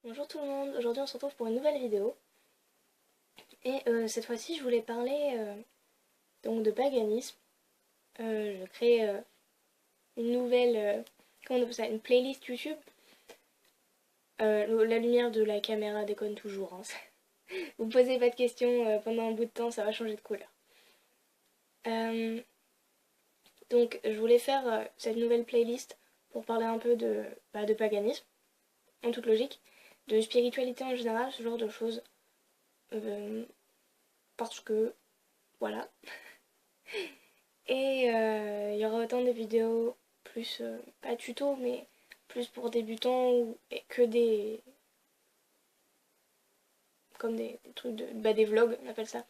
Bonjour tout le monde, aujourd'hui on se retrouve pour une nouvelle vidéo. Et cette fois-ci je voulais parler donc de paganisme. Je crée une nouvelle, comment on appelle ça, une playlist YouTube. La lumière de la caméra déconne toujours, hein. Vous posez pas de questions pendant un bout de temps, ça va changer de couleur. Donc je voulais faire cette nouvelle playlist pour parler un peu de paganisme, en toute logique, de spiritualité en général, ce genre de choses. Parce que, voilà. Et il y aura autant des vidéos plus, pas tuto, mais plus pour débutants et que des... comme des trucs des vlogs, on appelle ça.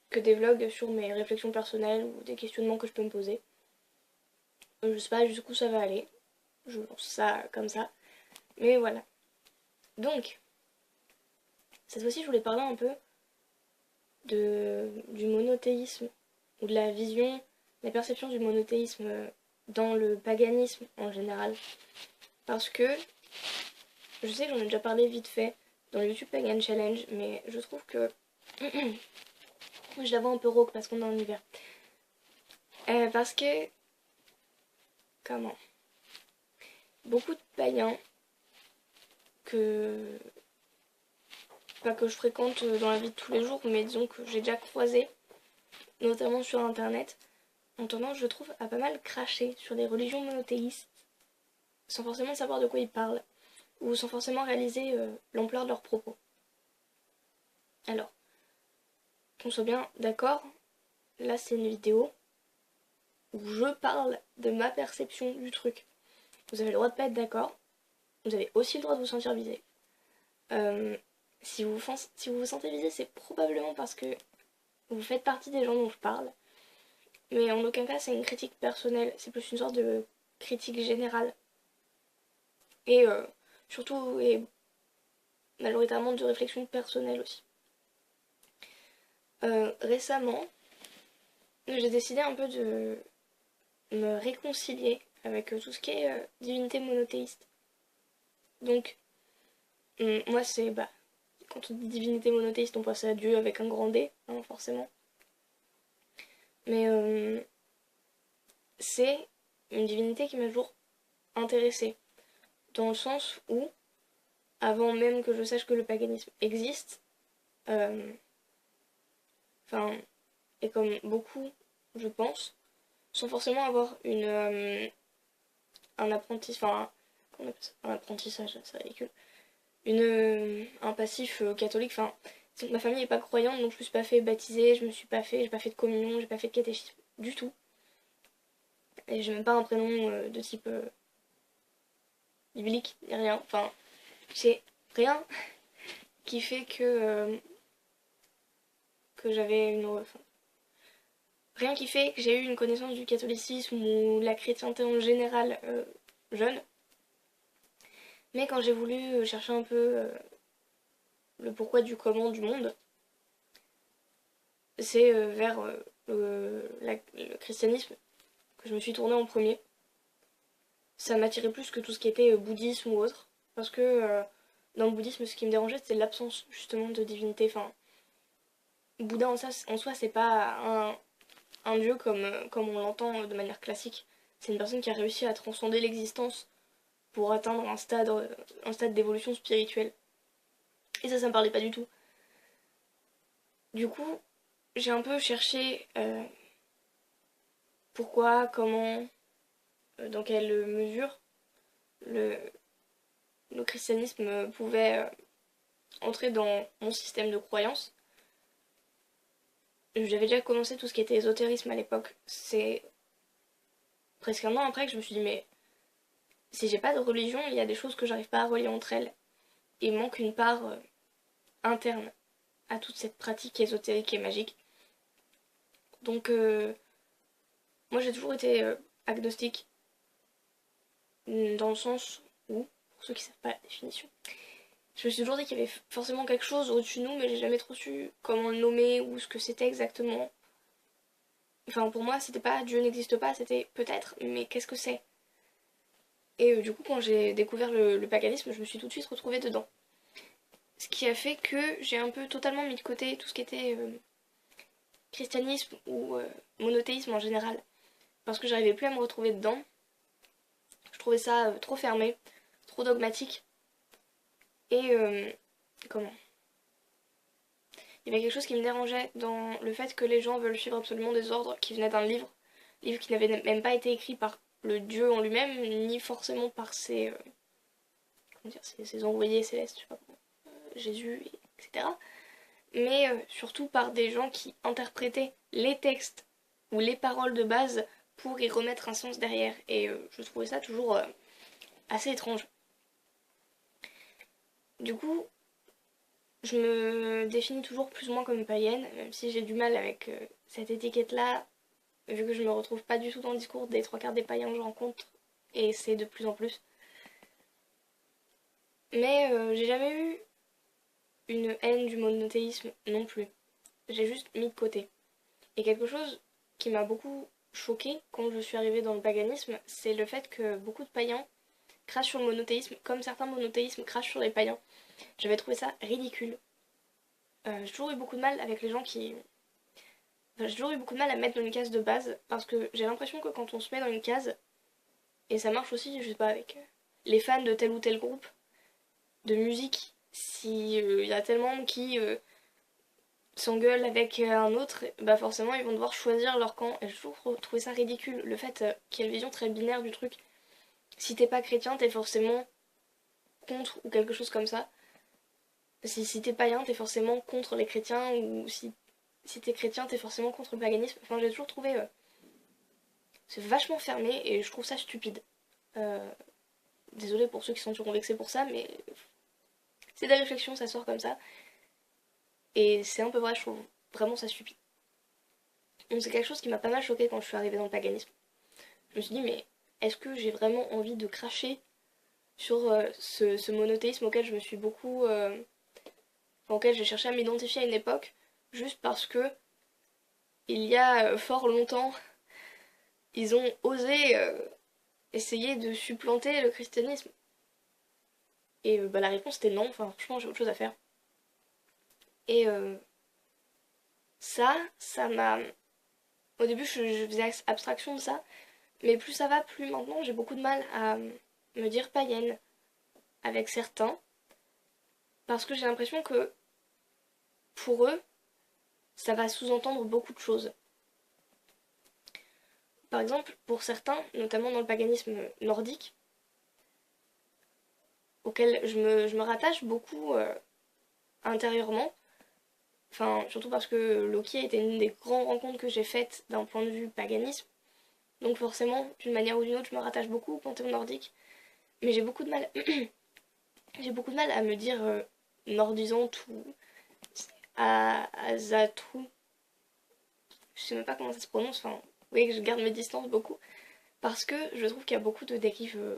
Que des vlogs sur mes réflexions personnelles ou des questionnements que je peux me poser. Je sais pas jusqu'où ça va aller. Je lance ça comme ça. Mais voilà. Donc, cette fois-ci, je voulais parler un peu du monothéisme ou de la vision, la perception du monothéisme dans le paganisme en général. Parce que je sais que j'en ai déjà parlé vite fait dans le YouTube Pagan Challenge, mais je trouve que je la vois un peu rauque parce qu'on est en hiver. Parce que, comment, beaucoup de païens que, pas que je fréquente dans la vie de tous les jours, mais disons que j'ai déjà croisé, notamment sur internet, ont tendance, je trouve, à pas mal cracher sur les religions monothéistes, sans forcément savoir de quoi ils parlent, ou sans forcément réaliser l'ampleur de leurs propos. Alors, qu'on soit bien d'accord, là c'est une vidéo où je parle de ma perception du truc. Vous avez le droit de pas être d'accord, vous avez aussi le droit de vous sentir visé. Si vous vous sentez visé, c'est probablement parce que vous faites partie des gens dont je parle. Mais en aucun cas c'est une critique personnelle, c'est plus une sorte de critique générale. Et surtout, et majoritairement de réflexion personnelle aussi. Récemment, j'ai décidé un peu de me réconcilier avec tout ce qui est divinité monothéiste. Donc, moi c'est, quand on dit divinité monothéiste, on pense à Dieu avec un grand D, hein, forcément. Mais c'est une divinité qui m'a toujours intéressée. Dans le sens où, avant même que je sache que le paganisme existe, enfin, et comme beaucoup, je pense, sans forcément avoir un apprentissage, enfin, comment on appelle ça, un apprentissage, c'est ridicule, un passif catholique, enfin, ma famille n'est pas croyante, donc je me suis pas fait baptiser, j'ai pas fait de communion, j'ai pas fait de catéchisme du tout. Et j'ai même pas un prénom de type biblique, ni rien. Enfin, j'ai rien qui fait que j'avais une... Enfin, rien qui fait que j'ai eu une connaissance du catholicisme ou de la chrétienté en général jeune. Mais quand j'ai voulu chercher un peu le pourquoi du comment du monde, c'est vers le christianisme que je me suis tournée en premier. Ça m'attirait plus que tout ce qui était bouddhisme ou autre. Parce que dans le bouddhisme, ce qui me dérangeait, c'était l'absence justement de divinité. Enfin, Bouddha en soi c'est pas un dieu comme on l'entend de manière classique. C'est une personne qui a réussi à transcender l'existence pour atteindre un stade d'évolution spirituelle. Et ça me parlait pas du tout. Du coup, j'ai un peu cherché pourquoi, comment, dans quelle mesure le, le christianisme pouvait entrer dans mon système de croyance. J'avais déjà commencé tout ce qui était ésotérisme à l'époque. C'est presque un an après que je me suis dit, mais si j'ai pas de religion, il y a des choses que j'arrive pas à relier entre elles. Et il manque une part interne à toute cette pratique ésotérique et magique. Donc, moi j'ai toujours été agnostique, dans le sens où, pour ceux qui savent pas la définition, je me suis toujours dit qu'il y avait forcément quelque chose au-dessus de nous, mais j'ai jamais trop su comment le nommer ou ce que c'était exactement. Enfin, pour moi, c'était pas Dieu n'existe pas, c'était peut-être, mais qu'est-ce que c'est? Et du coup, quand j'ai découvert le paganisme, je me suis tout de suite retrouvée dedans. Ce qui a fait que j'ai un peu totalement mis de côté tout ce qui était christianisme ou monothéisme en général. Parce que j'arrivais plus à me retrouver dedans. Je trouvais ça trop fermé, trop dogmatique. Et comment il y avait quelque chose qui me dérangeait dans le fait que les gens veulent suivre absolument des ordres qui venaient d'un livre qui n'avait même pas été écrit par le Dieu en lui-même, ni forcément par ses envoyés célestes, je sais pas comment, Jésus, etc. Mais surtout par des gens qui interprétaient les textes ou les paroles de base pour y remettre un sens derrière. Et je trouvais ça toujours assez étrange. Du coup, je me définis toujours plus ou moins comme païenne, même si j'ai du mal avec cette étiquette-là, vu que je me retrouve pas du tout dans le discours des trois quarts des païens que je rencontre, et c'est de plus en plus. Mais j'ai jamais eu une haine du monothéisme non plus. J'ai juste mis de côté. Et quelque chose qui m'a beaucoup choquée quand je suis arrivée dans le paganisme, c'est le fait que beaucoup de païens crachent sur le monothéisme, comme certains monothéismes crachent sur les païens. J'avais trouvé ça ridicule. J'ai toujours eu beaucoup de mal avec les gens qui... Enfin, j'ai toujours eu beaucoup de mal à me mettre dans une case de base, parce que j'ai l'impression que quand on se met dans une case, et ça marche aussi, je sais pas, avec les fans de tel ou tel groupe de musique, si y a tellement qui s'engueulent avec un autre, bah forcément ils vont devoir choisir leur camp. Et j'ai toujours trouvé ça ridicule, le fait qu'il y ait une vision très binaire du truc. Si t'es pas chrétien, t'es forcément contre ou quelque chose comme ça. Si t'es païen, t'es forcément contre les chrétiens, ou si t'es chrétien, t'es forcément contre le paganisme. Enfin, j'ai toujours trouvé c'est vachement fermé et je trouve ça stupide. Euh, Désolée pour ceux qui sont surconvexés pour ça, mais c'est des réflexions, ça sort comme ça. Et c'est un peu vrai, je trouve vraiment ça stupide. Donc c'est quelque chose qui m'a pas mal choqué quand je suis arrivée dans le paganisme. Je me suis dit, mais est-ce que j'ai vraiment envie de cracher sur ce monothéisme auquel je me suis beaucoup... auquel j'ai cherché à m'identifier à une époque, juste parce que il y a fort longtemps, ils ont osé essayer de supplanter le christianisme. Et bah, la réponse était non, enfin franchement j'ai autre chose à faire. Et ça m'a... Au début je faisais abstraction de ça, mais plus ça va, plus maintenant j'ai beaucoup de mal à me dire païenne avec certains, parce que j'ai l'impression que pour eux, ça va sous-entendre beaucoup de choses. Par exemple, pour certains, notamment dans le paganisme nordique, auquel je me rattache beaucoup intérieurement, enfin surtout parce que Loki a été une des grandes rencontres que j'ai faites d'un point de vue paganisme, donc forcément, d'une manière ou d'une autre, je me rattache beaucoup au panthéon nordique, mais j'ai beaucoup de mal, j'ai beaucoup de mal à me dire nordisante ou Azatru, je sais même pas comment ça se prononce, enfin, vous voyez que je garde mes distances beaucoup, parce que je trouve qu'il y a beaucoup de dérives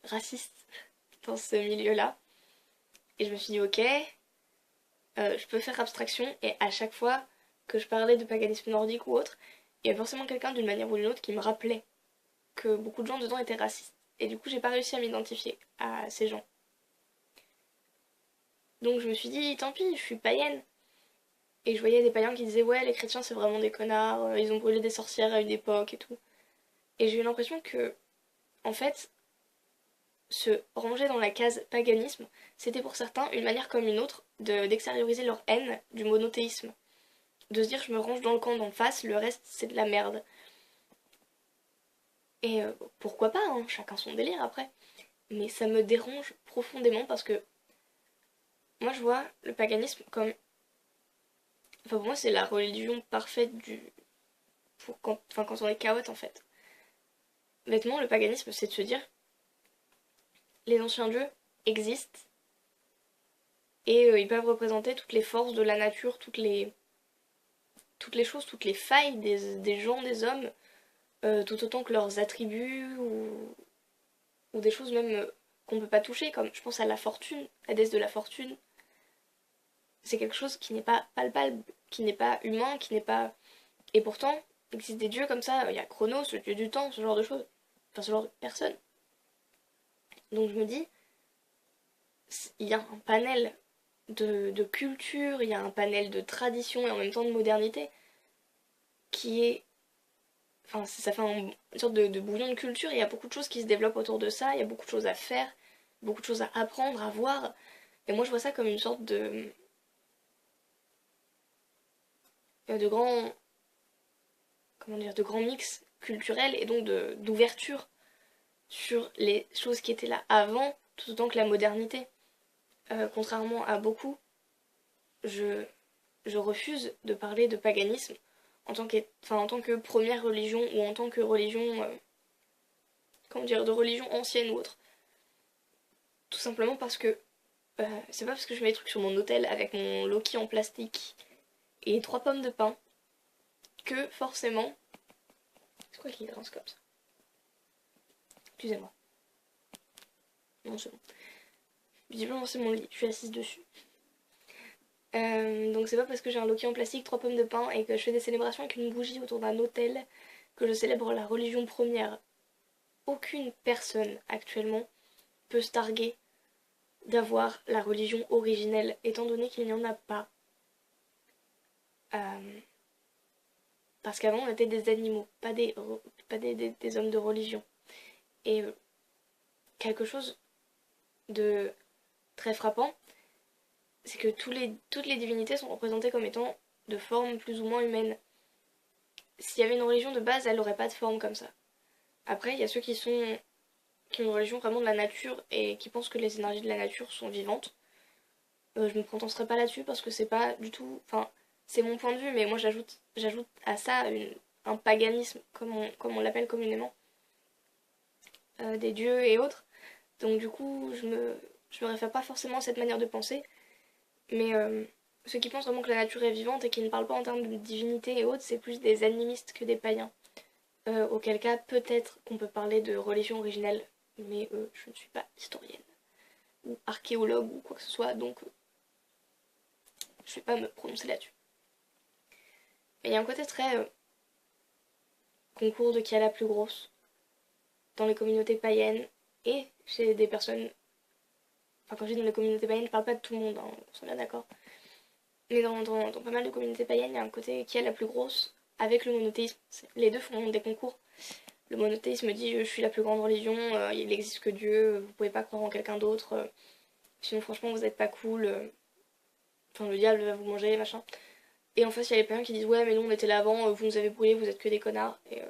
racistes dans ce milieu-là, et je me suis dit ok, je peux faire abstraction, et à chaque fois que je parlais de paganisme nordique ou autre, il y avait forcément quelqu'un d'une manière ou d'une autre qui me rappelait que beaucoup de gens dedans étaient racistes. Et du coup, j'ai pas réussi à m'identifier à ces gens. Donc je me suis dit, tant pis, je suis païenne. Et je voyais des païens qui disaient, ouais, les chrétiens c'est vraiment des connards, ils ont brûlé des sorcières à une époque et tout. Et j'ai eu l'impression que, en fait, se ranger dans la case paganisme, c'était pour certains une manière comme une autre d'extérioriser leur haine du monothéisme. De se dire, je me range dans le camp d'en face, le reste c'est de la merde. Et pourquoi pas, hein, chacun son délire après. Mais ça me dérange profondément parce que moi je vois le paganisme comme... Enfin pour moi c'est la religion parfaite quand on est chaote en fait. Bêtement le paganisme c'est de se dire les anciens dieux existent et ils peuvent représenter toutes les forces de la nature, toutes les choses, toutes les failles des gens, des hommes, tout autant que leurs attributs ou des choses même qu'on peut pas toucher, comme je pense à la fortune, la déesse de la fortune. C'est quelque chose qui n'est pas palpable, qui n'est pas humain, qui n'est pas... Et pourtant, il existe des dieux comme ça, il y a Chronos, le dieu du temps, ce genre de choses. Enfin, ce genre de personnes. Donc je me dis, il y a un panel de culture, il y a un panel de tradition et en même temps de modernité qui est... Enfin, ça fait une sorte de bouillon de culture, il y a beaucoup de choses qui se développent autour de ça, il y a beaucoup de choses à faire, beaucoup de choses à apprendre, à voir. Et moi je vois ça comme une sorte de grand... Comment dire, de grand mix culturel et donc d'ouverture sur les choses qui étaient là avant, tout autant que la modernité. Contrairement à beaucoup, je, je refuse de parler de paganisme en tant que première religion ou en tant que religion, comment dire, de religion ancienne ou autre. Tout simplement parce que c'est pas parce que je mets des trucs sur mon hôtel avec mon Loki en plastique et 3 pommes de pain que forcément. C'est quoi qui grince comme ça? Excusez-moi. Non, c'est bon. Visiblement, c'est mon lit, je suis assise dessus. Donc c'est pas parce que j'ai un Loki en plastique, 3 pommes de pain et que je fais des célébrations avec une bougie autour d'un hôtel que je célèbre la religion première. Aucune personne actuellement peut se targuer d'avoir la religion originelle, étant donné qu'il n'y en a pas. Euh, Parce qu'avant on était des animaux, pas des hommes de religion. Et quelque chose de très frappant, c'est que toutes les divinités sont représentées comme étant de forme plus ou moins humaine. S'il y avait une religion de base, elle n'aurait pas de forme comme ça. Après, il y a ceux qui ont une religion vraiment de la nature et qui pensent que les énergies de la nature sont vivantes. Je me prononcerai pas là-dessus parce que c'est pas du tout... Enfin, c'est mon point de vue, mais moi j'ajoute à ça un paganisme, comme on l'appelle communément, des dieux et autres. Donc du coup, je me réfère pas forcément à cette manière de penser, mais ceux qui pensent vraiment que la nature est vivante et qui ne parlent pas en termes de divinité et autres, c'est plus des animistes que des païens. Auquel cas, peut-être qu'on peut parler de religion originelle, mais je ne suis pas historienne ou archéologue ou quoi que ce soit, donc je ne vais pas me prononcer là-dessus. Mais il y a un côté très concours de qui a la plus grosse dans les communautés païennes et chez des personnes. Enfin, quand je dis dans les communautés païennes, je parle pas de tout le monde, hein, on s'en bien d'accord. Mais dans pas mal de communautés païennes, il y a un côté qui a la plus grosse avec le monothéisme. Les deux font des concours. Le monothéisme dit je suis la plus grande religion, il n'existe que Dieu, vous pouvez pas croire en quelqu'un d'autre, sinon franchement vous êtes pas cool, enfin le diable va vous manger, machin. Et en face il y a les païens qui disent ouais mais nous on était là avant, vous nous avez brûlé, vous êtes que des connards. Et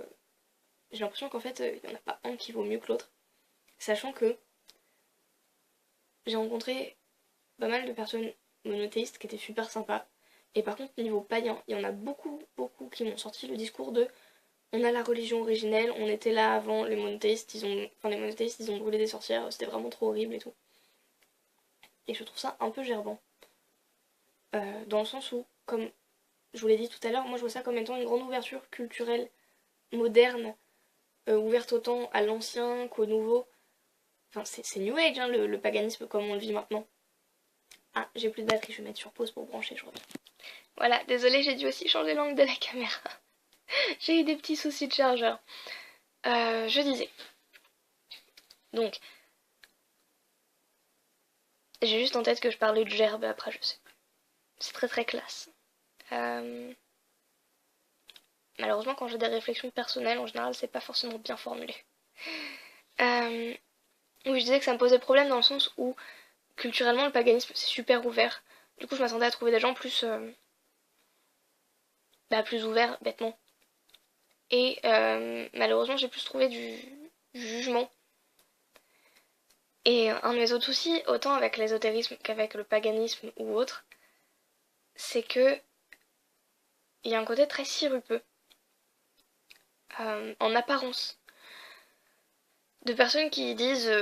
j'ai l'impression qu'en fait il n'y en a pas un qui vaut mieux que l'autre. Sachant que j'ai rencontré pas mal de personnes monothéistes qui étaient super sympas. Et par contre niveau païen, il y en a beaucoup, beaucoup qui m'ont sorti le discours de on a la religion originelle, on était là avant, les monothéistes, ils ont brûlé des sorcières, c'était vraiment trop horrible et tout. Et je trouve ça un peu gerbant. Dans le sens où, comme je vous l'ai dit tout à l'heure, moi je vois ça comme étant une grande ouverture culturelle, moderne, ouverte autant à l'ancien qu'au nouveau. Enfin, c'est New Age, hein, le paganisme comme on le vit maintenant. Ah, j'ai plus de batterie, je vais mettre sur pause pour brancher, je reviens. Voilà, désolée, j'ai dû aussi changer l'angle de la caméra. J'ai eu des petits soucis de chargeur. Je disais. Donc, j'ai juste en tête que je parlais de gerbe après, je sais. C'est très très classe. Malheureusement, quand j'ai des réflexions personnelles, en général, c'est pas forcément bien formulé. Oui, je disais que ça me posait problème dans le sens où, culturellement, le paganisme, c'est super ouvert. Du coup, je m'attendais à trouver des gens plus ouverts, bêtement. Et malheureusement, j'ai plus trouvé du jugement. Et un de mes autres soucis, autant avec l'ésotérisme qu'avec le paganisme ou autre, c'est que il y a un côté très sirupeux, en apparence, de personnes qui disent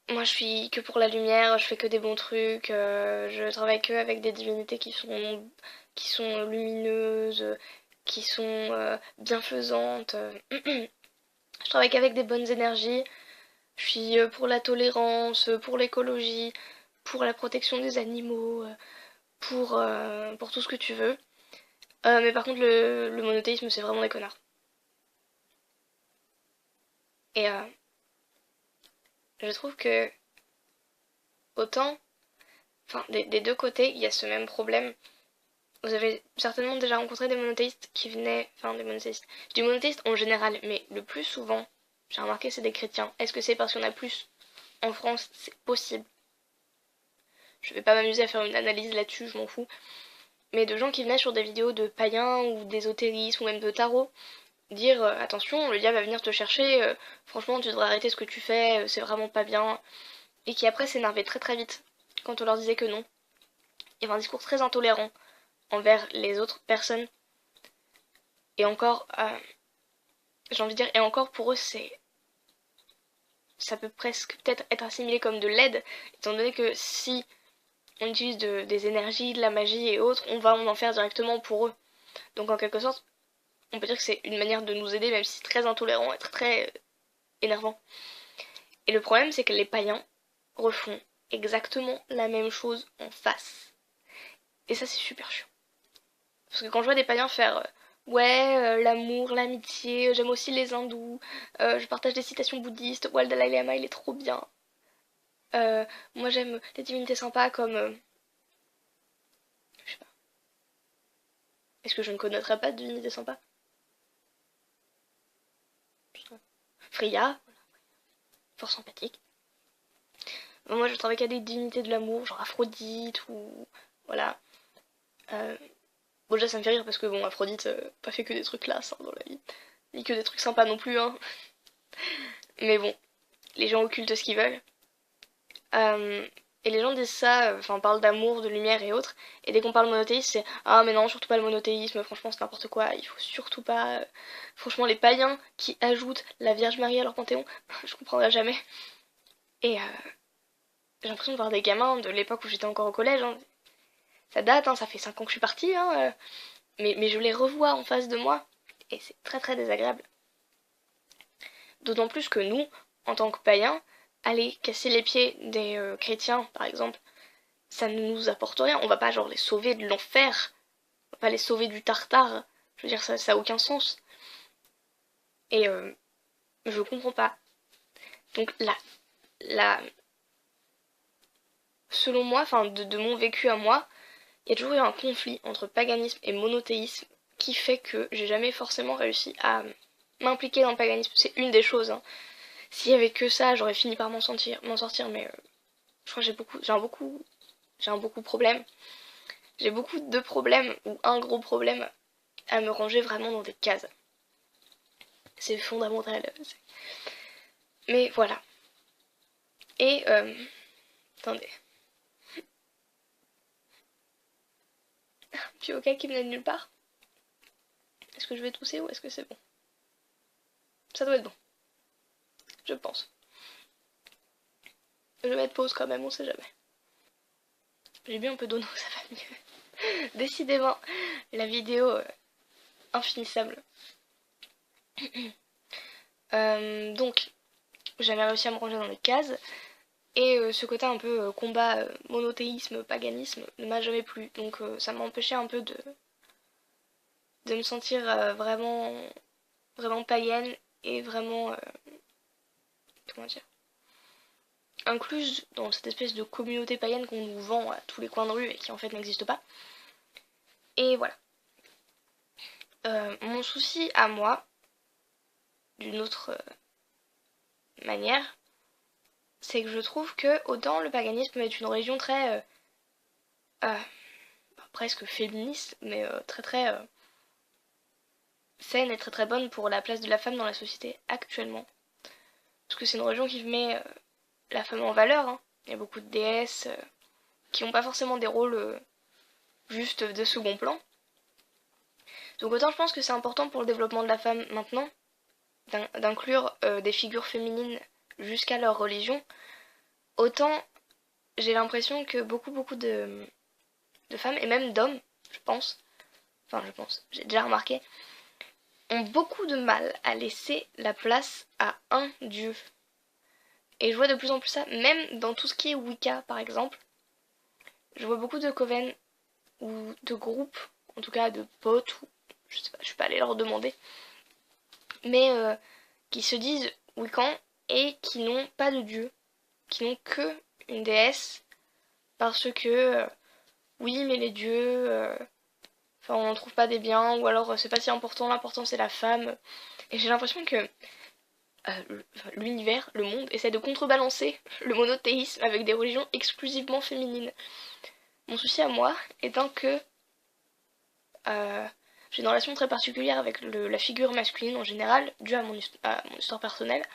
moi je suis que pour la lumière, je fais que des bons trucs, je travaille que avec des divinités qui sont lumineuses, qui sont bienfaisantes, je travaille qu'avec des bonnes énergies, je suis pour la tolérance, pour l'écologie, pour la protection des animaux, pour tout ce que tu veux. Mais par contre le monothéisme c'est vraiment des connards. Et je trouve que autant, enfin des deux côtés, il y a ce même problème. Vous avez certainement déjà rencontré des monothéistes qui venaient, enfin des monothéistes, je dis monothéistes en général, mais le plus souvent, j'ai remarqué, c'est des chrétiens. Est-ce que c'est parce qu'il y en a plus en France? C'est possible. Je vais pas m'amuser à faire une analyse là-dessus, je m'en fous. Mais de gens qui venaient sur des vidéos de païens ou d'ésotérisme ou même de tarot, dire attention, le diable va venir te chercher, franchement tu devrais arrêter ce que tu fais, c'est vraiment pas bien. Et qui après s'énervaient très très vite quand on leur disait que non. Il y avait un discours très intolérant envers les autres personnes. Et encore, j'ai envie de dire, et encore pour eux ça peut presque peut-être être assimilé comme de l'aide, étant donné que si on utilise des énergies, de la magie et autres, on va en faire directement pour eux. Donc en quelque sorte, on peut dire que c'est une manière de nous aider, même si c'est très intolérant et très, très énervant. Et le problème, c'est que les païens refont exactement la même chose en face. Et ça, c'est super chiant. Parce que quand je vois des païens faire ouais, l'amour, l'amitié, j'aime aussi les hindous, je partage des citations bouddhistes, ouais, le Dalai Lama, il est trop bien. Moi, j'aime les divinités sympas comme... je sais pas. Est-ce que je ne connaîtrais pas de divinité sympa? Freya, fort sympathique. Moi, je travaille qu'à des divinités de l'amour, genre Aphrodite ou... Voilà. Bon, déjà, ça me fait rire parce que, bon, Aphrodite, pas fait que des trucs classes hein, dans la vie. Ni que des trucs sympas non plus, hein. Mais bon, les gens occultent ce qu'ils veulent. Et les gens disent ça, enfin, parlent d'amour, de lumière et autres. Et dès qu'on parle monothéisme, c'est ah, mais non, surtout pas le monothéisme, franchement, c'est n'importe quoi, il faut surtout pas. Franchement, les païens qui ajoutent la Vierge Marie à leur panthéon, je comprendrai jamais. Et j'ai l'impression de voir des gamins de l'époque où j'étais encore au collège, hein. Ça date, hein, ça fait 5 ans que je suis partie, hein, mais je les revois en face de moi. Et c'est très très désagréable. D'autant plus que nous, en tant que païens, aller casser les pieds des chrétiens, par exemple, ça ne nous apporte rien. On va pas genre les sauver de l'enfer, on va pas les sauver du tartare. Je veux dire, ça a aucun sens. Et je comprends pas. Donc là, selon moi, enfin de mon vécu à moi, il y a toujours eu un conflit entre paganisme et monothéisme qui fait que j'ai jamais forcément réussi à m'impliquer dans le paganisme. C'est une des choses, hein. S'il y avait que ça, j'aurais fini par m'en sortir, mais je crois que j'ai un beaucoup de problèmes. J'ai beaucoup de problèmes, ou un gros problème, à me ranger vraiment dans des cases. C'est fondamental. Mais voilà. Et, attendez. Un petit hoquet qui venait de nulle part. Est-ce que je vais tousser ou est-ce que c'est bon? Ça doit être bon. Je pense. Je vais mettre pause quand même, on sait jamais. J'ai bu un peu d'eau, donc ça va mieux. Décidément, la vidéo infinissable. Donc, j'avais réussi à me ranger dans les cases. Et ce côté un peu combat monothéisme, paganisme ne m'a jamais plu. Donc ça m'a empêché un peu de me sentir vraiment, vraiment païenne et vraiment, comment dire, incluse dans cette espèce de communauté païenne qu'on nous vend à tous les coins de rue et qui en fait n'existe pas. Et voilà. Mon souci à moi, d'une autre manière, c'est que je trouve que autant le paganisme est une religion très presque féministe, mais très très saine et très très bonne pour la place de la femme dans la société actuellement. Parce que c'est une religion qui met la femme en valeur, hein. Il y a beaucoup de déesses qui n'ont pas forcément des rôles juste de second plan. Donc autant je pense que c'est important pour le développement de la femme maintenant, d'inclure des figures féminines jusqu'à leur religion, autant j'ai l'impression que beaucoup de femmes, et même d'hommes, je pense, j'ai déjà remarqué, ont beaucoup de mal à laisser la place à un dieu. Et je vois de plus en plus ça, même dans tout ce qui est Wicca par exemple. Je vois beaucoup de coven ou de groupes, en tout cas de potes, ou je sais pas, je suis pas allée leur demander, mais qui se disent Wiccans et qui n'ont pas de dieu, qui n'ont que une déesse, parce que oui mais les dieux, enfin on n'en trouve pas des biens, ou alors c'est pas si important, l'important c'est la femme. Et j'ai l'impression que l'univers, le monde, essaie de contrebalancer le monothéisme avec des religions exclusivement féminines. Mon souci à moi étant que j'ai une relation très particulière avec la figure masculine en général, due à mon histoire personnelle.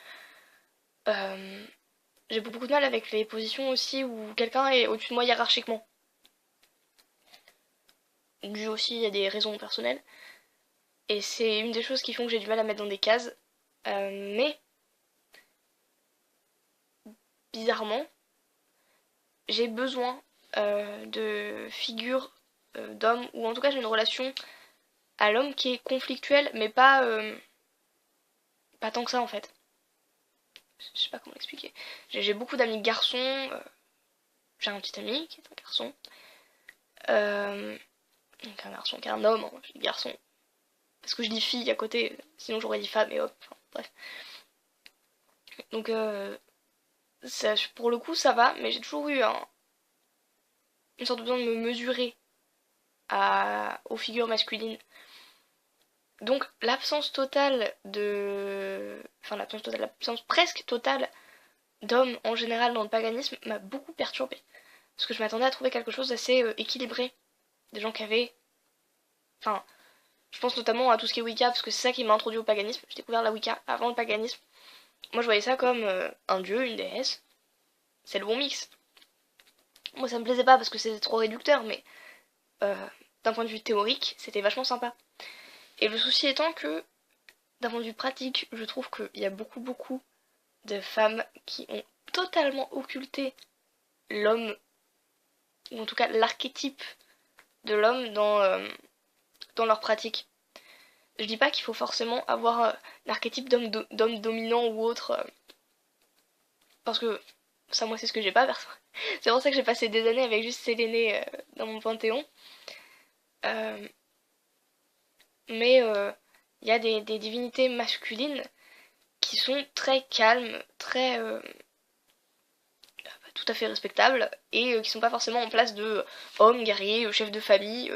J'ai beaucoup de mal avec les positions aussi où quelqu'un est au-dessus de moi hiérarchiquement. Dû aussi à des raisons personnelles. Et c'est une des choses qui font que j'ai du mal à mettre dans des cases. Mais, bizarrement, j'ai besoin de figures d'hommes, ou en tout cas j'ai une relation à l'homme qui est conflictuelle, mais pas tant que ça en fait. Je sais pas comment l'expliquer. J'ai beaucoup d'amis garçons. J'ai un petit ami qui est un garçon. Donc un garçon qui est un homme, hein, je dis garçon. Parce que je dis fille à côté, sinon j'aurais dit femme et hop. Enfin, bref. Donc pour le coup ça va, mais j'ai toujours eu une sorte de besoin de me mesurer aux figures masculines. Donc l'absence totale l'absence presque totale d'hommes en général dans le paganisme m'a beaucoup perturbée. Parce que je m'attendais à trouver quelque chose d'assez équilibré. Des gens qui avaient... Enfin, je pense notamment à tout ce qui est Wicca, parce que c'est ça qui m'a introduit au paganisme. J'ai découvert la Wicca avant le paganisme. Moi je voyais ça comme un dieu, une déesse. C'est le bon mix. Moi ça me plaisait pas parce que c'était trop réducteur, mais d'un point de vue théorique, c'était vachement sympa. Et le souci étant que, d'un point de vue pratique, je trouve qu'il y a beaucoup de femmes qui ont totalement occulté l'homme, ou en tout cas l'archétype de l'homme dans leur pratique. Je dis pas qu'il faut forcément avoir un archétype d'homme dominant ou autre, parce que ça moi c'est ce que j'ai pas, c'est pour ça que j'ai passé des années avec juste Séléné dans mon panthéon. Mais il y a des divinités masculines qui sont très calmes, très tout à fait respectables, et qui sont pas forcément en place de hommes, guerriers, chefs de famille.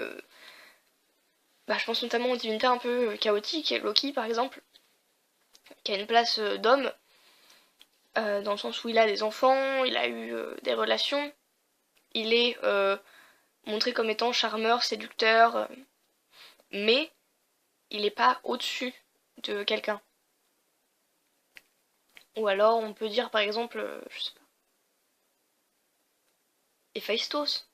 Je pense notamment aux divinités un peu chaotiques, Loki par exemple, qui a une place d'homme, dans le sens où il a des enfants, il a eu des relations, il est montré comme étant charmeur, séducteur, mais il n'est pas au-dessus de quelqu'un. Ou alors on peut dire par exemple, je sais pas, Héphaïstos.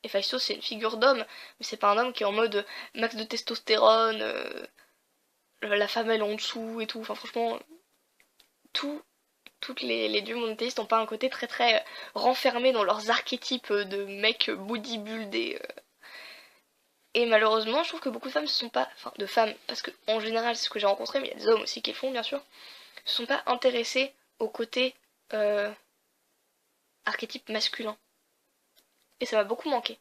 Héphaïstos c'est une figure d'homme, mais c'est pas un homme qui est en mode max de testostérone, la femme elle est en dessous et tout. Enfin franchement, toutes les dieux monothéistes n'ont pas un côté très renfermé dans leurs archétypes de mecs bodybuildés. Et malheureusement, je trouve que beaucoup de femmes se sont pas, enfin de femmes, parce que en général c'est ce que j'ai rencontré, mais il y a des hommes aussi qui le font bien sûr, se sont pas intéressés au côté archétype masculin. Et ça m'a beaucoup manqué.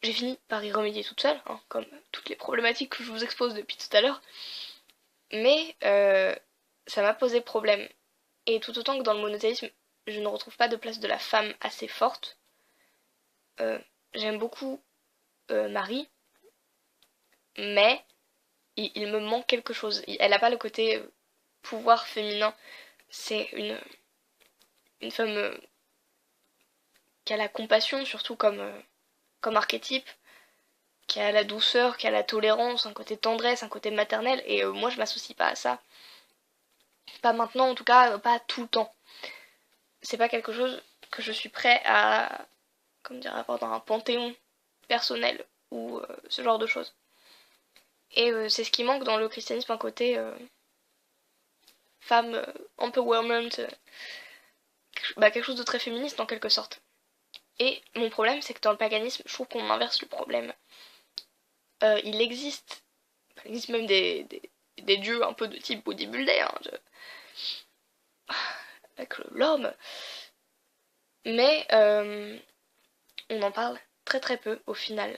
J'ai fini par y remédier toute seule, hein, comme toutes les problématiques que je vous expose depuis tout à l'heure. Mais ça m'a posé problème. Et tout autant que dans le monothéisme, je ne retrouve pas de place de la femme assez forte. J'aime beaucoup Marie, mais il me manque quelque chose. Elle n'a pas le côté pouvoir féminin. C'est une femme qui a la compassion, surtout comme archétype, qui a la douceur, qui a la tolérance, un côté tendresse, un côté maternel, et moi je m'associe pas à ça. Pas maintenant, en tout cas, pas tout le temps. C'est pas quelque chose que je suis prêt à, avoir dans un panthéon personnel ou ce genre de choses. Et c'est ce qui manque dans le christianisme, un côté femme, empowerment, quelque chose de très féministe en quelque sorte. Et mon problème, c'est que dans le paganisme, je trouve qu'on inverse le problème. Il existe même des dieux un peu de type bodybuilder, hein, avec l'homme. Mais on en parle très peu au final.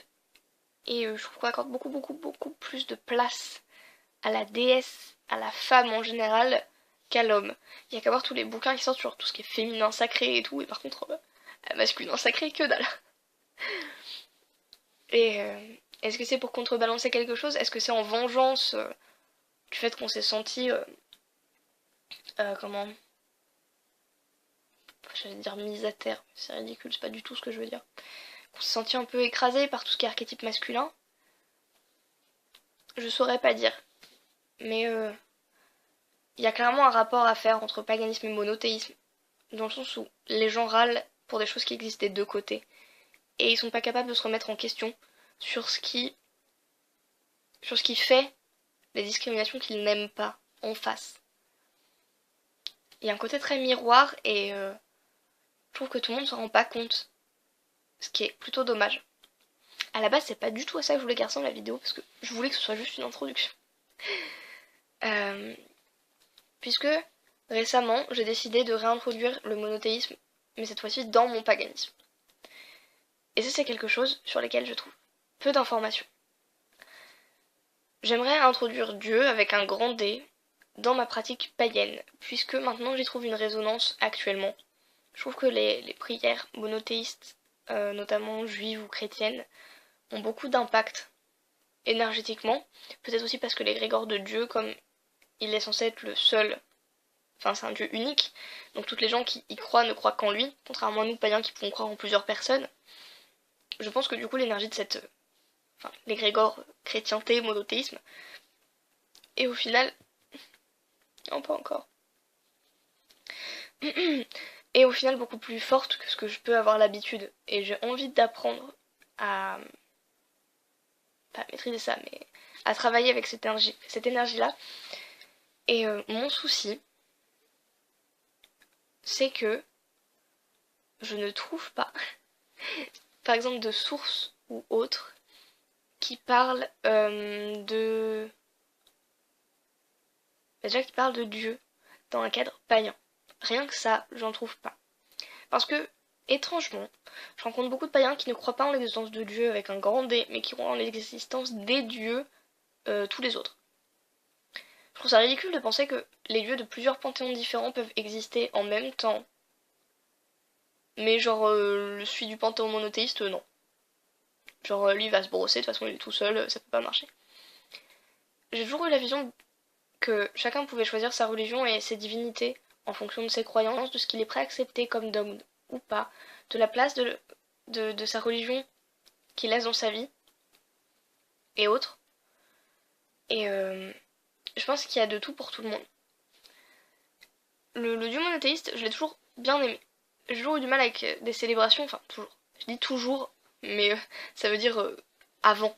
Et je trouve qu'on accorde beaucoup plus de place à la déesse, à la femme en général, qu'à l'homme. Il y a qu'à voir tous les bouquins qui sortent sur tout ce qui est féminin sacré et tout, et par contre, Masculin sacré, que dalle. Et est-ce que c'est pour contrebalancer quelque chose? Est-ce que c'est en vengeance du fait qu'on s'est senti... comment... J'allais dire mise à terre, c'est ridicule, c'est pas du tout ce que je veux dire. Qu'on s'est senti un peu écrasé par tout ce qui est archétype masculin? Je saurais pas dire. Mais il y a clairement un rapport à faire entre paganisme et monothéisme, dans le sens où les gens râlent pour des choses qui existent des deux côtés. Et ils sont pas capables de se remettre en question sur ce qui fait les discriminations qu'ils n'aiment pas en face. Il y a un côté très miroir et je trouve que tout le monde s'en rend pas compte. Ce qui est plutôt dommage. À la base, c'est pas du tout à ça que je voulais qu'elle ressemble la vidéo, parce que je voulais que ce soit juste une introduction. Puisque récemment, j'ai décidé de réintroduire le monothéisme, mais cette fois-ci dans mon paganisme. Et ça, c'est quelque chose sur lequel je trouve peu d'informations. J'aimerais introduire Dieu avec un grand D dans ma pratique païenne, puisque maintenant j'y trouve une résonance actuellement. Je trouve que les prières monothéistes, notamment juives ou chrétiennes, ont beaucoup d'impact énergétiquement. Peut-être aussi parce que l'égrégore de Dieu, comme il est censé être le seul, enfin c'est un Dieu unique, donc toutes les gens qui y croient ne croient qu'en lui, contrairement à nous païens qui pouvons croire en plusieurs personnes. Je pense que du coup l'énergie de cette... enfin l'égrégore chrétienté, monothéisme, et au final... non pas encore. Et au final beaucoup plus forte que ce que je peux avoir l'habitude. Et j'ai envie d'apprendre à... pas maîtriser ça, mais à travailler avec cette énergie-là. Et mon souci, c'est que je ne trouve pas, par exemple, de sources ou autres qui parlent de... déjà qui parlent de Dieu dans un cadre païen. Rien que ça, j'en trouve pas. Parce que, étrangement, je rencontre beaucoup de païens qui ne croient pas en l'existence de Dieu avec un grand D, mais qui croient en l'existence des dieux, tous les autres. Je trouve ça ridicule de penser que les dieux de plusieurs panthéons différents peuvent exister en même temps. Mais genre, celui du panthéon monothéiste, non. Genre, lui il va se brosser, de toute façon il est tout seul, ça peut pas marcher. J'ai toujours eu la vision que chacun pouvait choisir sa religion et ses divinités en fonction de ses croyances, de ce qu'il est prêt à accepter comme dogme ou pas, de la place de sa religion qu'il laisse dans sa vie, et autres. Et je pense qu'il y a de tout pour tout le monde. Le dieu monothéiste, je l'ai toujours bien aimé. J'ai toujours eu du mal avec des célébrations, enfin toujours. Je dis toujours, mais ça veut dire avant.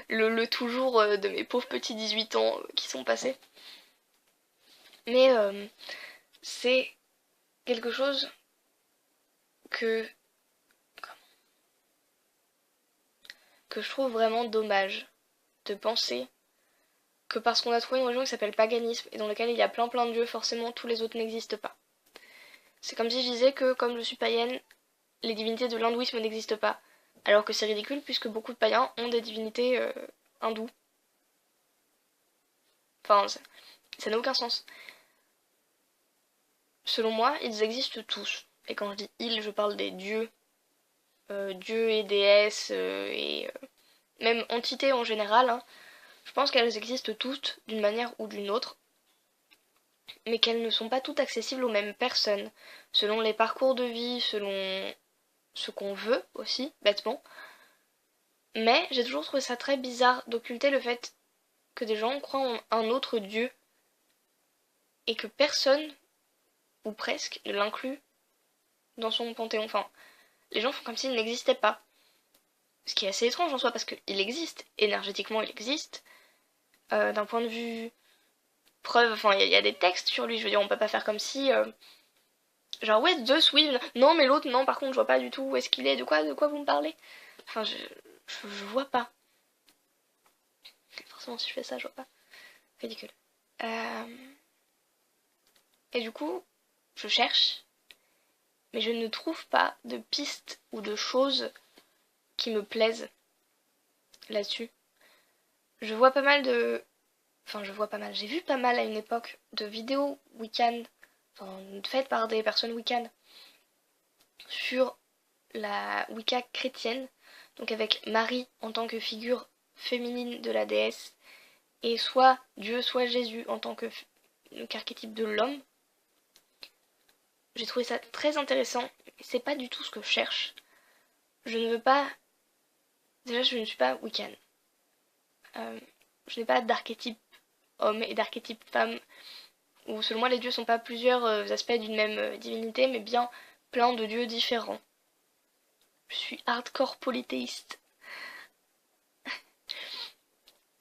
Le toujours de mes pauvres petits 18 ans qui sont passés. Mais c'est quelque chose que je trouve vraiment dommage de penser que parce qu'on a trouvé une religion qui s'appelle paganisme et dans laquelle il y a plein de dieux, forcément tous les autres n'existent pas. C'est comme si je disais que comme je suis païenne, les divinités de l'hindouisme n'existent pas. Alors que c'est ridicule puisque beaucoup de païens ont des divinités hindoues. Enfin, ça n'a aucun sens. Selon moi, ils existent tous. Et quand je dis ils, je parle des dieux. Dieux et déesses et même entités en général. Hein. Je pense qu'elles existent toutes d'une manière ou d'une autre. Mais qu'elles ne sont pas toutes accessibles aux mêmes personnes. Selon les parcours de vie, selon ce qu'on veut aussi, bêtement. Mais j'ai toujours trouvé ça très bizarre d'occulter le fait que des gens croient en un autre dieu et que personne, ou presque, ne l'inclut dans son panthéon. Enfin, les gens font comme s'il n'existait pas. Ce qui est assez étrange en soi parce qu'il existe, énergétiquement il existe. D'un point de vue preuve, enfin il y a des textes sur lui, je veux dire on peut pas faire comme si... genre ouais, Zeus, oui, non mais l'autre non, par contre je vois pas du tout où est-ce qu'il est, de quoi vous me parlez. Enfin je vois pas. Forcément si je fais ça je vois pas. Ridicule. Et du coup, je cherche, mais je ne trouve pas de pistes ou de choses qui me plaisent là-dessus. Je vois pas mal de... Enfin, j'ai vu pas mal à une époque de vidéos Wiccan, enfin, faites par des personnes Wiccan, sur la Wicca chrétienne, donc avec Marie en tant que figure féminine de la déesse, et soit Dieu, soit Jésus en tant qu'archétype de l'homme. J'ai trouvé ça très intéressant, mais c'est pas du tout ce que je cherche. Je ne veux pas... Déjà, je ne suis pas Wiccan. Je n'ai pas d'archétype homme et d'archétype femme, où selon moi les dieux sont pas plusieurs aspects d'une même divinité, mais bien plein de dieux différents. Je suis hardcore polythéiste.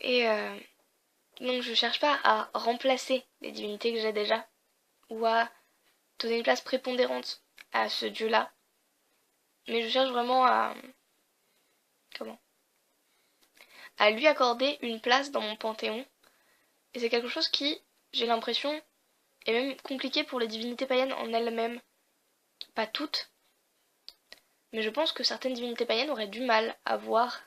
Et donc je cherche pas à remplacer les divinités que j'ai déjà, ou à donner une place prépondérante à ce dieu-là. Mais je cherche vraiment à... Comment à lui accorder une place dans mon panthéon. Et c'est quelque chose qui, j'ai l'impression, est même compliqué pour les divinités païennes en elles-mêmes. Pas toutes, mais je pense que certaines divinités païennes auraient du mal à voir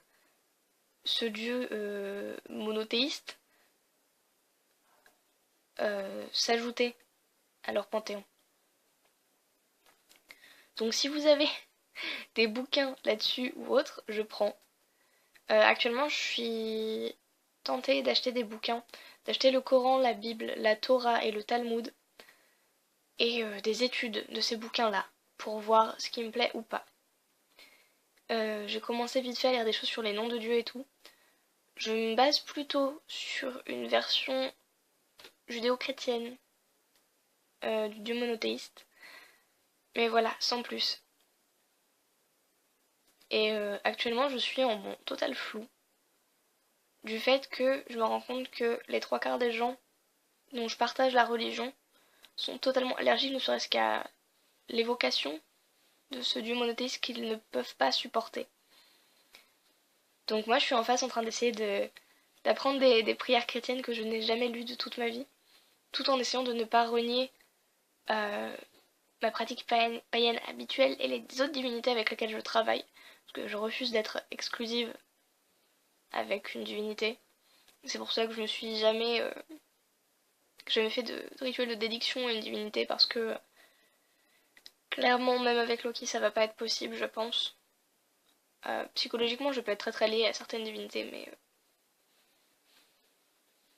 ce dieu monothéiste s'ajouter à leur panthéon. Donc si vous avez des bouquins là-dessus ou autres, je prends. Actuellement, je suis tentée d'acheter des bouquins, d'acheter le Coran, la Bible, la Torah et le Talmud, et des études de ces bouquins-là, pour voir ce qui me plaît ou pas. J'ai commencé vite fait à lire des choses sur les noms de Dieu et tout. Je me base plutôt sur une version judéo-chrétienne du dieu monothéiste. Mais voilà, sans plus. Et actuellement, je suis en mon total flou du fait que je me rends compte que les trois quarts des gens dont je partage la religion sont totalement allergiques, ne serait-ce qu'à l'évocation de ce dieu monothéiste qu'ils ne peuvent pas supporter. Donc moi, je suis en face en train d'essayer d'apprendre des prières chrétiennes que je n'ai jamais lues de toute ma vie, tout en essayant de ne pas renier ma pratique païenne habituelle et les autres divinités avec lesquelles je travaille, parce que je refuse d'être exclusive avec une divinité. C'est pour ça que je me suis jamais fait de rituel de dédiction à une divinité, parce que clairement, même avec Loki, ça va pas être possible, je pense. Psychologiquement, je peux être très très liée à certaines divinités, mais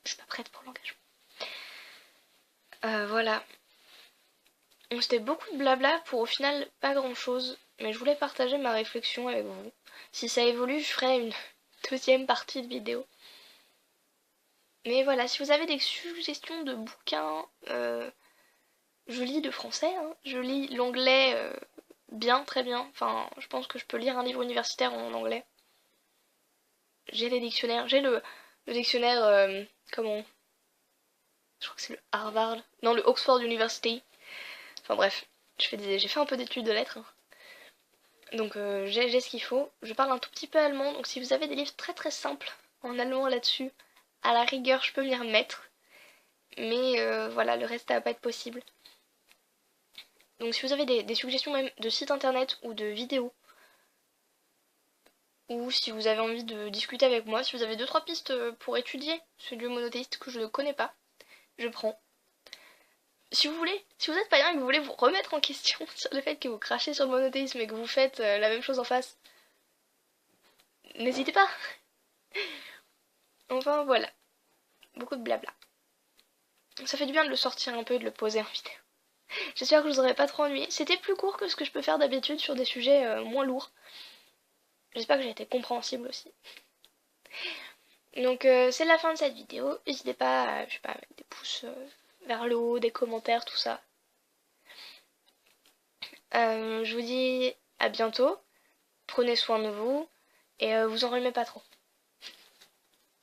je suis pas prête pour l'engagement. Voilà. Donc c'était beaucoup de blabla pour au final pas grand chose, mais je voulais partager ma réflexion avec vous. Si ça évolue, je ferai une deuxième partie de vidéo. Mais voilà, si vous avez des suggestions de bouquins, je lis le français, hein, je lis l'anglais bien, très bien. Enfin, je pense que je peux lire un livre universitaire en anglais. J'ai des dictionnaires, j'ai le dictionnaire, comment je crois que c'est le Harvard, non le Oxford University. Enfin bref, j'ai fait un peu d'études de lettres. Hein. Donc j'ai ce qu'il faut. Je parle un tout petit peu allemand, donc si vous avez des livres très très simples en allemand là-dessus, à la rigueur je peux m'y remettre. Mais voilà, le reste ça va pas être possible. Donc si vous avez des suggestions même de sites internet ou de vidéos, ou si vous avez envie de discuter avec moi, si vous avez 2-3 pistes pour étudier ce dieu monothéiste que je ne connais pas, je prends. Si vous voulez, si vous êtes païen et que vous voulez vous remettre en question sur le fait que vous crachez sur le monothéisme et que vous faites la même chose en face, n'hésitez pas. Enfin voilà, beaucoup de blabla. Ça fait du bien de le sortir un peu et de le poser en vidéo. J'espère que je vous aurai pas trop ennuyé. C'était plus court que ce que je peux faire d'habitude sur des sujets moins lourds. J'espère que j'ai été compréhensible aussi. Donc c'est la fin de cette vidéo. N'hésitez pas à, je sais pas, mettre des pouces vers le haut, des commentaires, tout ça. Je vous dis à bientôt. Prenez soin de vous et vous enrhumez pas trop.